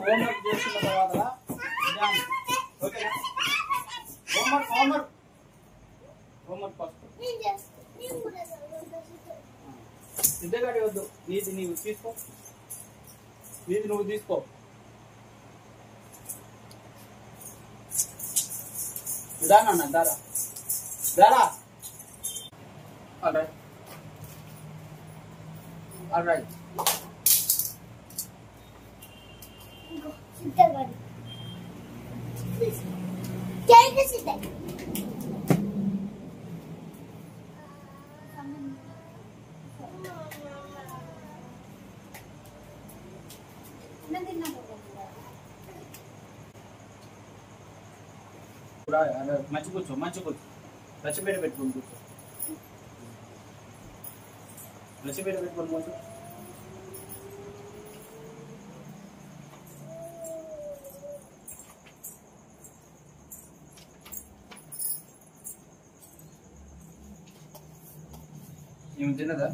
Homework చేస్తున్న తర్వాత ఓకేనా? హోంవర్క్ ఫస్ట్ సిద్ధగాడి వద్దు, నీది నువ్వు తీసుకో, నీది నువ్వు తీసుకో. దానా దారా దారా. Alright alright. సిద్ధగాడి కేక్ సిద్ధ మంచి కూర్చో, మంచి కూర్చో. రచ్చపేట పెట్టుకొని కూర్చో, రచ్చపేట పెట్టుకొని కూర్చో. ఏమి తిన్నదా?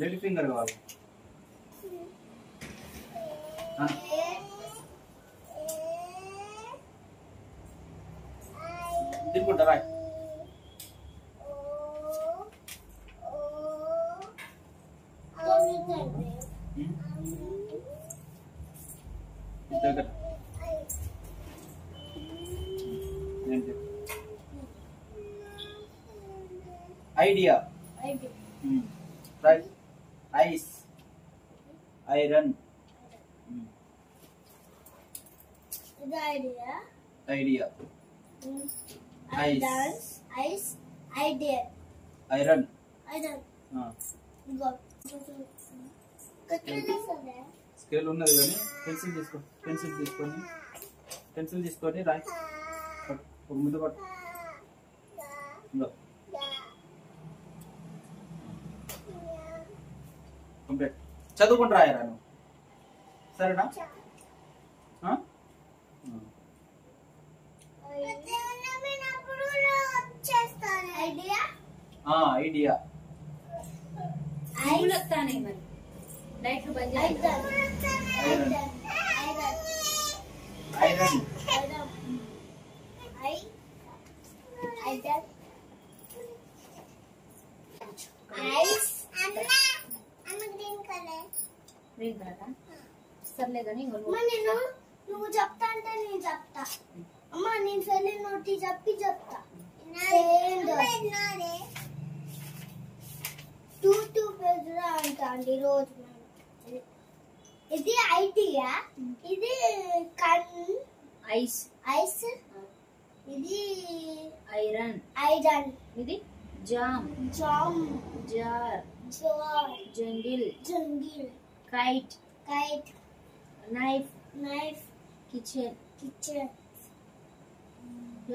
లిటిల్ ఫింగర్ కావాలి. తినుకుంటా రాయ్. Idea right. Ice iron. idea idea dance ice idea iron. iron go scale ఉన్నది కానీ పెన్సిల్ తీసుకొని రాయ్. ఒక ముద్దు పట్టు. కంప్లీట్. చదువుకుంటూ రాయరా నువ్వు, సరేనా? Idea iron. సర్లే కానీ నువ్వు చెప్తా అంటే నేను చెప్తా. అమ్మా నేను సరే నోటి చెప్తా. టూ పేజీలు అంటా అండి రోజు. ఇది ఐడియా, ఇది ఐస్, ఇది ఐరన్, ఇది jam, jar, jungle, kite, knife, kitchen,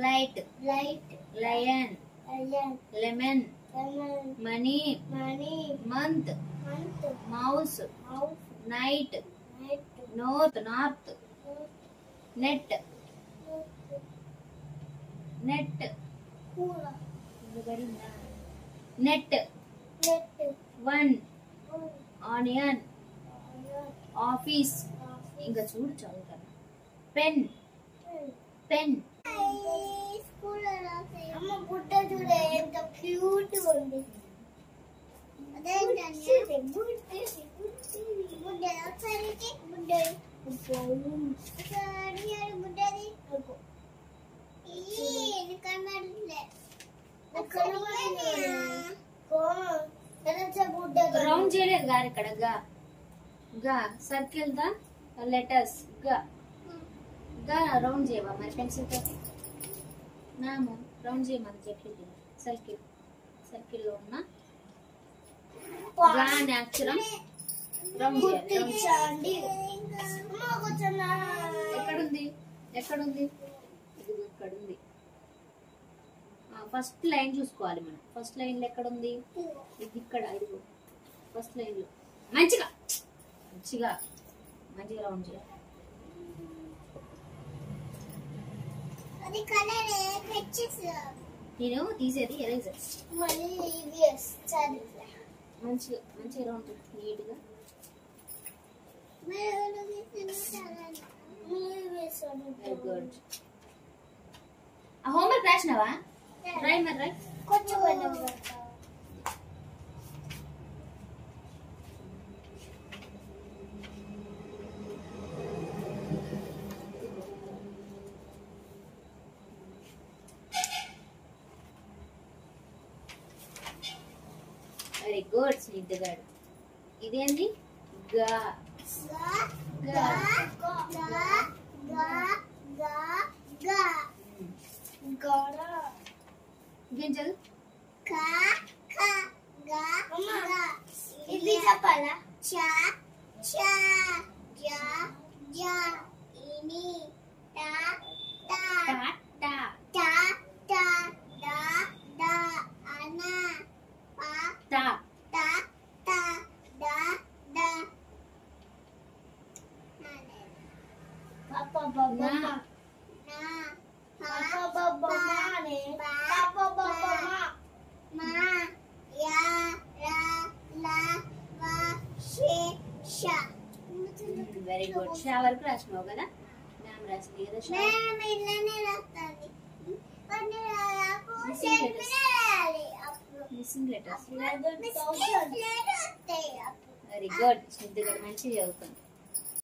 light, lion, lemon, money, month, mouse, night, north, net, one, onion, office. ఇంకా చూడు చదువుతాను. పెన్. అమ్మ గుడ్డ చూడే ఎంత క్యూట్ ఉంది. రౌండ్ చేయలేదు గారు ఇక్కడ. గా సర్కిల్ ద లెటర్స్. గా రౌండ్ చేయవా మరి పెన్సిల్ తోటి? నాము రౌండ్ చేయమని చెప్పింది. సర్కిల్ లో ఉన్న గా అనే అక్షరం రౌండ్ చేయాలి. ఎక్కడుంది? ఇక్కడుంది. ఫస్ట్ లైన్ చూసుకోవాలి మనం. ఫస్ట్ లైన్ లో ఎక్కడుంది? ఇది ఇక్కడ. ఇది ఫస్ట్ లైన్ లో మంచిగా రౌండ్ చేయాలి. అది కలర్ వచ్చేసి నేను తీసేది ఎరేజర్ మళ్ళీ ఇది వస్తుంది మంచిగా మంచిగా ఉంటుంది నీట్గా. Very good. ఆ హోంవర్క్ రాసినావా? రాయి మరి రాయి. కొంచెం వెరీ గుడ్ స్నిగ్ధ గారు. ఇదేంటి? గా గా గింజలు. ఇది చెప్పాలా చా చా జా జా ఇని టా టా టా టా టా టా డా డా అనా పా టా టా టా డా డా పాపా బాబా నా నా పాపా బాబా నే పాపా బాబా మా యా రా లా వా షే షా. Very good. షా వరకు రాసినావు కదా? మ్యామ్ రాసింది కదా షా. నేను ఇలానే రాస్తాను కానీ నాకు షేప్ రాయాలి అప్పుడు మిస్సింగ్ లెటర్స్. మిస్టేక్ లేదు వస్తాయి అప్పుడు. Very good. స్నిగ్ధ గారు మంచిగా చదువుతుంది.